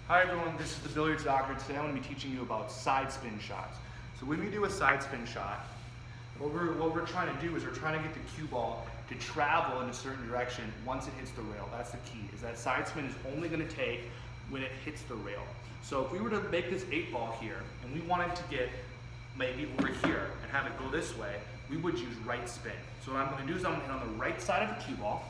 Hi everyone, this is the Billiards Doctor. Today I'm going to be teaching you about side spin shots. So when we do a side spin shot, what we're trying to do is we're trying to get the cue ball to travel in a certain direction once it hits the rail. That's the key, is that side spin is only going to take when it hits the rail. So if we were to make this 8-ball here, and we wanted to get maybe over here and have it go this way, we would use right spin. So what I'm going to do is I'm going to hit on the right side of the cue ball.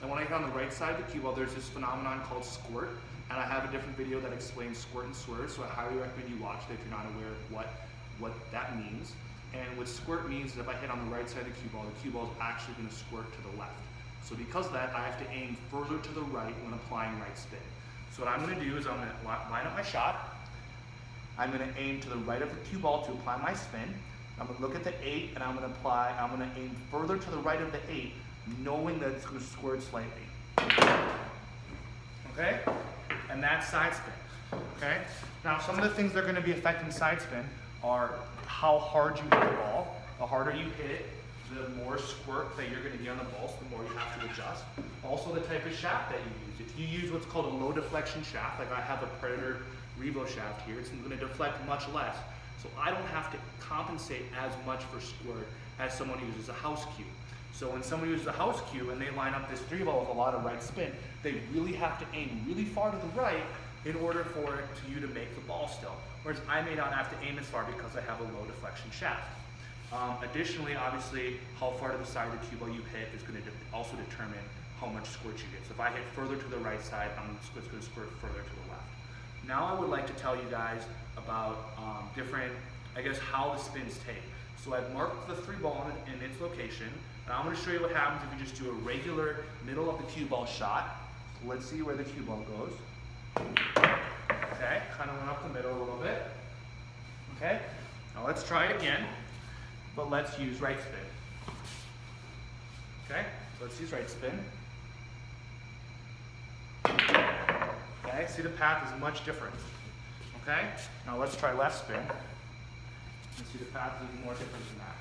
And when I hit on the right side of the cue ball, there's this phenomenon called squirt. And I have a different video that explains squirt and swerve, so I highly recommend you watch it if you're not aware of what that means. And what squirt means is if I hit on the right side of the cue ball is actually going to squirt to the left. So because of that, I have to aim further to the right when applying right spin. So what I'm going to do is I'm going to line up my shot. I'm going to aim to the right of the cue ball to apply my spin. I'm going to look at the 8 and I'm going to aim further to the right of the 8, knowing that it's going to squirt slightly. Okay? And that's side spin. Okay? Now some of the things that are going to be affecting side spin are how hard you hit the ball. The harder you hit it, the more squirt that you're going to get on the ball, so the more you have to adjust. Also the type of shaft that you use. If you use what's called a low deflection shaft, like I have a Predator Revo shaft here, it's going to deflect much less. So I don't have to compensate as much for squirt as someone who uses a house cue. So when someone uses a house cue and they line up this 3-ball with a lot of right spin, they really have to aim really far to the right in order for you to make the ball still. Whereas I may not have to aim as far because I have a low deflection shaft. Additionally, obviously, how far to the side of the cue ball you hit is going to also determine how much squirt you get. So if I hit further to the right side, it's going to squirt further to the left. Now I would like to tell you guys about how the spins take. So I've marked the 3-ball in its location. And I'm going to show you what happens if you just do a regular middle of the cue ball shot. So let's see where the cue ball goes. Okay, kind of went up the middle a little bit. Okay, now let's try it again, but let's use right spin. Okay, so let's use right spin. Okay, see the path is much different. Okay, now let's try left spin. And see the path is even more different than that.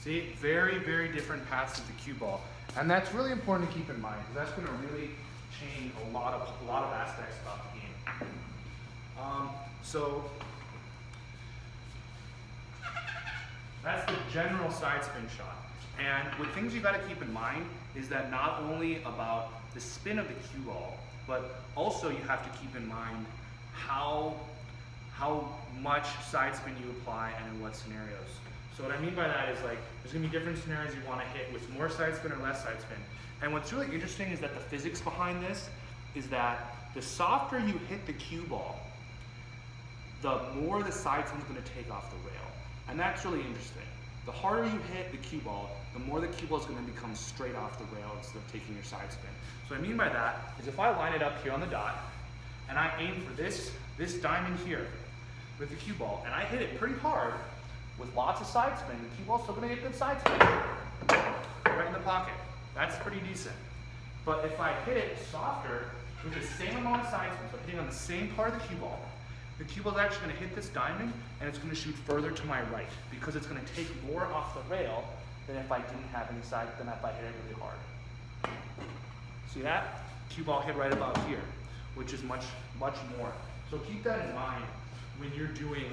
See, very, very different paths of the cue ball. And that's really important to keep in mind because that's going to really change a lot of aspects about the game. So that's the general side spin shot. And what things you got to keep in mind is that not only about the spin of the cue ball, but also you have to keep in mind how much side spin you apply and in what scenarios. So what I mean by that is there's going to be different scenarios you want to hit with more side spin or less side spin. And what's really interesting is that the physics behind this is that the softer you hit the cue ball, the more the side spin is going to take off the rail. And that's really interesting. The harder you hit the cue ball, the more the cue ball is going to become straight off the rail instead of taking your side spin. So what I mean by that is if I line it up here on the dot, and I aim for this diamond here with the cue ball, and I hit it pretty hard with lots of side spin, the cue ball's still going to get good side spin right in the pocket. That's pretty decent. But if I hit it softer with the same amount of side spin, so hitting on the same part of the cue ball is actually going to hit this diamond and it's going to shoot further to my right because it's going to take more off the rail than if I didn't have any side, than if I hit it really hard. See that? Cue ball hit right about here, which is much, much more. So keep that in mind when you're doing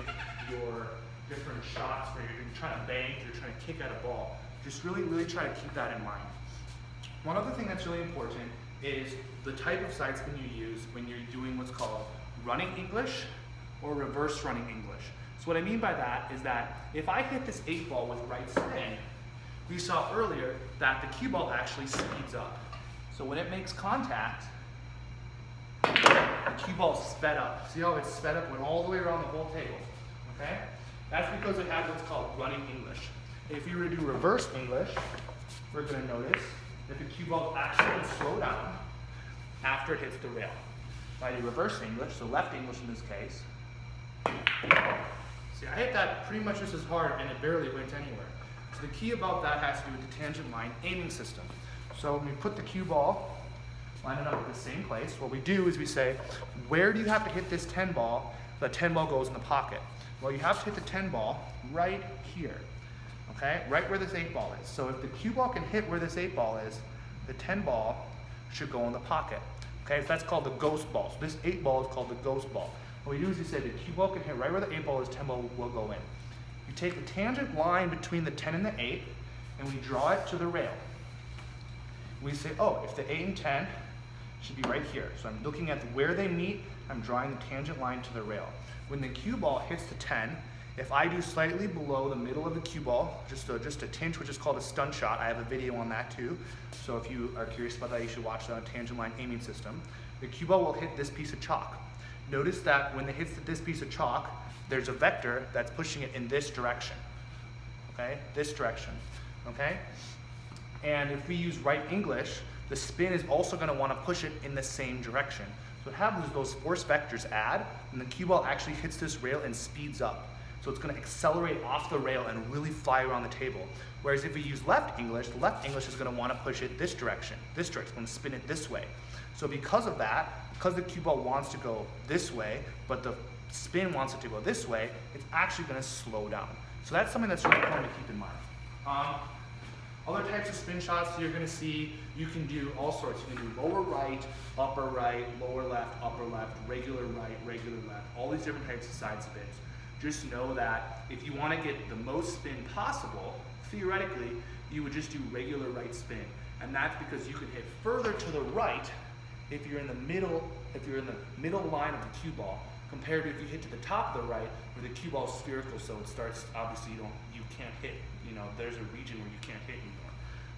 your different shots where you're trying to bank, you're trying to kick at a ball. Just really, really try to keep that in mind. One other thing that's really important is the type of side spin you use when you're doing what's called running English or reverse running English. So what I mean by that is that if I hit this 8-ball with right spin, we saw earlier that the cue ball actually speeds up. So when it makes contact, the cue ball is sped up. See how it's sped up, went all the way around the whole table, okay? That's because it has what's called running English. If we were to do reverse English, we're going to notice that the cue ball is actually going to slow down after it hits the rail. If I do reverse English, so left English in this case, see I hit that pretty much just as hard and it barely went anywhere. So the key about that has to do with the tangent line aiming system. So when we put the cue ball, line it up at the same place, what we do is we say, where do you have to hit this 10-ball? The 10-ball goes in the pocket. Well, you have to hit the 10-ball right here. okay? Right where this 8 ball is. So if the cue ball can hit where this 8 ball is, the 10 ball should go in the pocket, okay? So that's called the ghost ball. So this 8 ball is called the ghost ball. What we do is you say the cue ball can hit right where the 8 ball is, 10 ball will go in. You take the tangent line between the 10 and the 8, and we draw it to the rail. We say, oh, if the 8 and 10 should be right here. So I'm looking at where they meet, I'm drawing the tangent line to the rail. When the cue ball hits the 10, if I do slightly below the middle of the cue ball, just a tinge, which is called a stunt shot, I have a video on that too. So if you are curious about that, you should watch the tangent line aiming system. The cue ball will hit this piece of chalk. Notice that when it hits this piece of chalk, there's a vector that's pushing it in this direction, okay? This direction, okay? And if we use right English, the spin is also gonna wanna push it in the same direction. So what happens is those force vectors add, and the cue ball actually hits this rail and speeds up. So it's gonna accelerate off the rail and really fly around the table. Whereas if we use left English, the left English is gonna wanna push it this direction. This direction, it's gonna spin it this way. So because of that, because the cue ball wants to go this way, but the spin wants it to go this way, it's actually gonna slow down. So that's something that's really important to keep in mind. Other types of spin shots you're gonna see, you can do all sorts. You can do lower right, lower left, upper left, regular right, regular left, all these different types of side spins. Just know that if you wanna get the most spin possible, theoretically, you would just do regular right spin. And that's because you can hit further to the right if you're in the middle line of the cue ball, compared to if you hit to the top of the right, where the cue ball is spherical, so it starts, obviously you can't hit, there's a region where you can't hit anymore.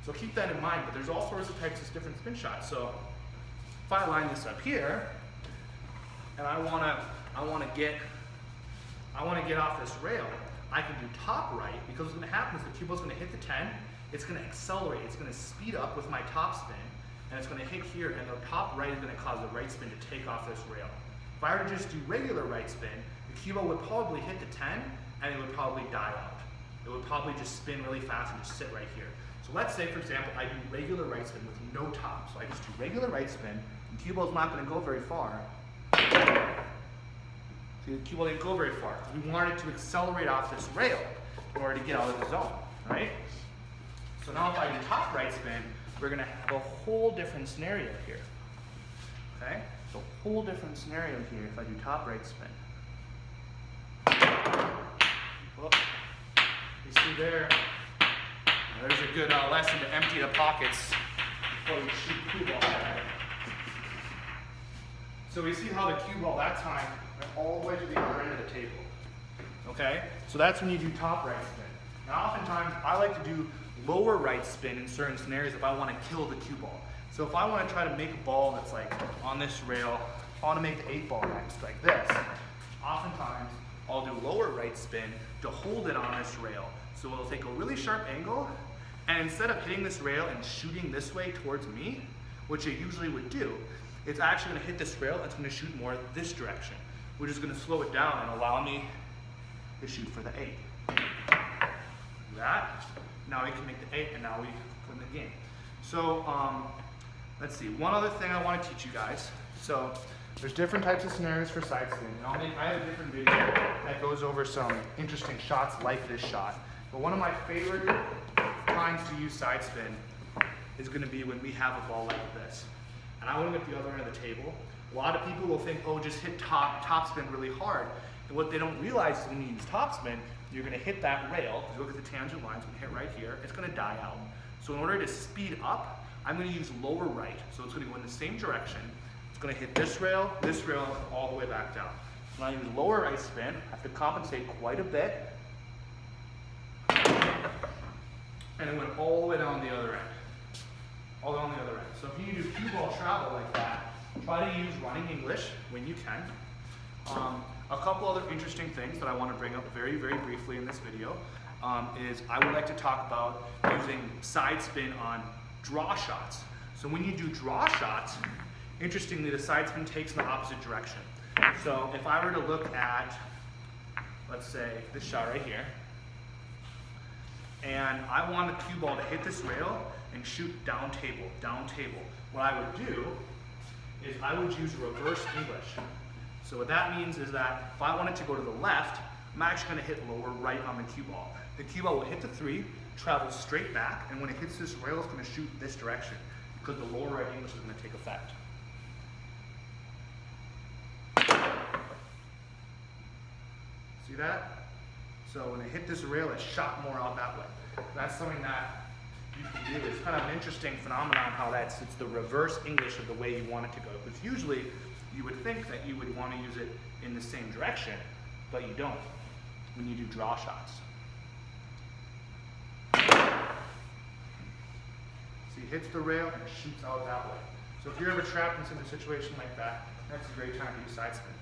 So keep that in mind, but there's all sorts of types of different spin shots. So if I line this up here, and I wanna get off this rail, I can do top right, because what's gonna happen is the cue ball's gonna hit the 10, it's gonna accelerate, it's gonna speed up with my top spin, and it's gonna hit here, and the top right is gonna cause the right spin to take off this rail. If I were to just do regular right spin, the cue ball would probably hit the 10, and it would probably die out. It would probably just spin really fast and just sit right here. So let's say, for example, I do regular right spin with no top. So I just do regular right spin, and the cue ball's not gonna go very far. See, the cue ball didn't go very far, because we wanted it to accelerate off this rail in order to get out of the zone, right? So now if I do top right spin, we're gonna have a whole different scenario here, okay? So a whole different scenario here if I do top right spin. Oh, you see there, there's a good lesson to empty the pockets before we shoot cue ball. So we see how the cue ball that time went all the way to the other end of the table, okay? So that's when you do top right spin. Now oftentimes I like to do lower right spin in certain scenarios if I want to kill the cue ball. So if I want to try to make a ball that's like on this rail, if I want to make the 8 ball next, like this, oftentimes I'll do lower right spin to hold it on this rail. So it'll take a really sharp angle, and instead of hitting this rail and shooting this way towards me, which it usually would do, it's actually going to hit this rail and it's going to shoot more this direction, which is going to slow it down and allow me to shoot for the 8. Do that. Now we can make the 8, and now we put in the game. So let's see, one other thing I want to teach you guys. So there's different types of scenarios for side spin. And I have a different video that goes over some interesting shots like this shot. But one of my favorite times to use side spin is going to be when we have a ball like this. And I want to get the other end of the table. A lot of people will think, oh, just hit top spin really hard. And what they don't realize is when you use top spin, you're going to hit that rail, because look at the tangent lines, we hit right here, it's going to die out. So in order to speed up, I'm going to use lower right. So it's going to go in the same direction. It's going to hit this rail, and all the way back down. So when I use lower right spin, I have to compensate quite a bit. And it went all the way down the other end. All down the other end. So if you do cue ball travel like that, try to use running English when you can. A couple other interesting things that I want to bring up very, very briefly in this video is I would like to talk about using side spin on draw shots. So when you do draw shots, interestingly, the side spin takes in the opposite direction. So if I were to look at, let's say, this shot right here, and I want the cue ball to hit this rail and shoot down table, what I would do is I would use reverse English. So what that means is that if I want it to go to the left, I'm actually gonna hit lower right on the cue ball. The cue ball will hit the 3, travel straight back, and when it hits this rail, it's gonna shoot this direction because the lower right English is gonna take effect. See that? So when it hit this rail, it shot more out that way. That's something that you can do. It's kind of an interesting phenomenon how it's the reverse English of the way you want it to go. Because usually you would think that you would want to use it in the same direction, but you don't when you do draw shots. So he hits the rail and shoots out that way. So if you're ever trapped in a situation like that, that's a great time to use side spin.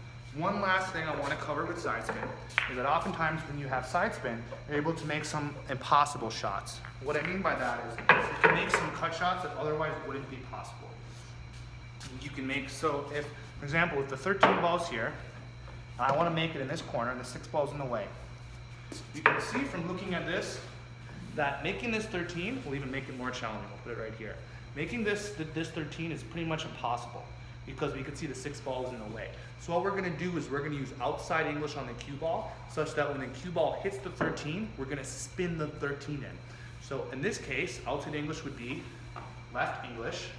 One last thing I want to cover with side spin is that oftentimes when you have side spin, you're able to make some impossible shots. What I mean by that is you can make some cut shots that otherwise wouldn't be possible. You can make, so if, for example, if the 13 ball's here, and I want to make it in this corner and the 6 ball's in the way, you can see from looking at this that making this 13 will even make it more challenging. I'll put it right here. Making this 13 is pretty much impossible because we can see the 6 ball is in the way. So what we're going to do is we're going to use outside English on the cue ball such that when the cue ball hits the 13, we're going to spin the 13 in. So in this case, outside English would be left English.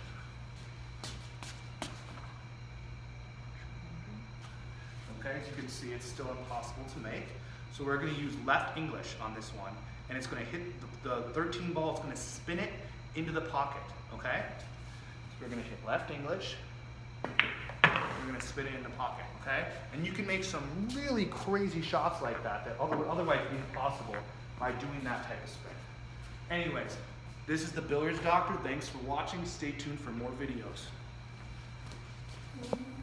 Okay, as you can see, it's still impossible to make. So we're going to use left English on this one, and it's going to hit the 13 ball, it's going to spin it into the pocket, okay? So we're going to hit left English, we're going to spin it in the pocket, okay? And you can make some really crazy shots like that that would otherwise be impossible by doing that type of spin. Anyways, this is the Billiards Doctor. Thanks for watching. Stay tuned for more videos.